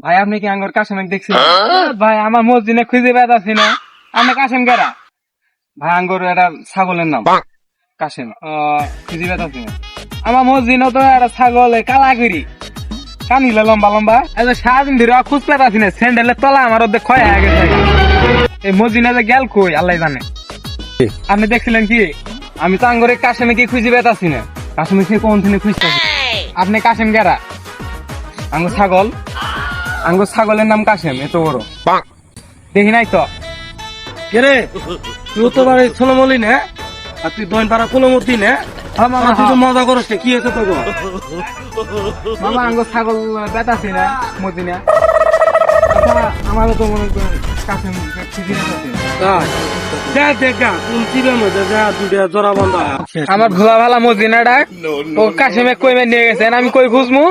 ভাই আপনি কি আঙ্গুর কাশেম দেখছেন? ভাই আমার মসজিদে খুঁজে বেড়াচ্ছি না, আপনি কাশেম গেরা? ভাই আঙ্গুর একটা ছাগলের নাম কাশেম, খুঁজে বেড়াচ্ছি না। আমার মসজিদে তো একটা ছাগল কালাগিরি কানিলা লম্বা লম্বা, সারাদিন ধরে খুঁজ পেতাছি না, স্যান্ডেলের তলা আমার ওদের ক্ষয় হয়ে গেছে। এই মসজিদে যে গেল কই আল্লাহ জানে। আপনি দেখছিলেন কি? আমি তো আঙ্গুরে কাশেমে কি খুঁজে পেতাছি না, কাশেমে কি কোন দিনে খুঁজতেছি। আপনি কাশেম গেরা? আঙ্গুর ছাগল, আঙ্গুর ছাগলের নাম কাশেম, এত বড় দেখি নাই তো। কেরে তুই তো বাড়ি ছোলমলি না, আর তুই দইন পাড়া কোলমতি না। মামা তুই তো মজা করছ, কি হয়েছে তো? মামা আঙ্গুর ছাগল পেতাছি না মদিনা, আমারও তো মনে করেন কাশেম খুঁজে পেতাছি না। যা দেখা কোন চিবের মধ্যে যা দুটা জোড়া বান্ধা। আমার ভোলা ভালা মদিনা ডাক ও কাশেমে কই নিয়ে গেছেন, আমি কই খুঁজমু?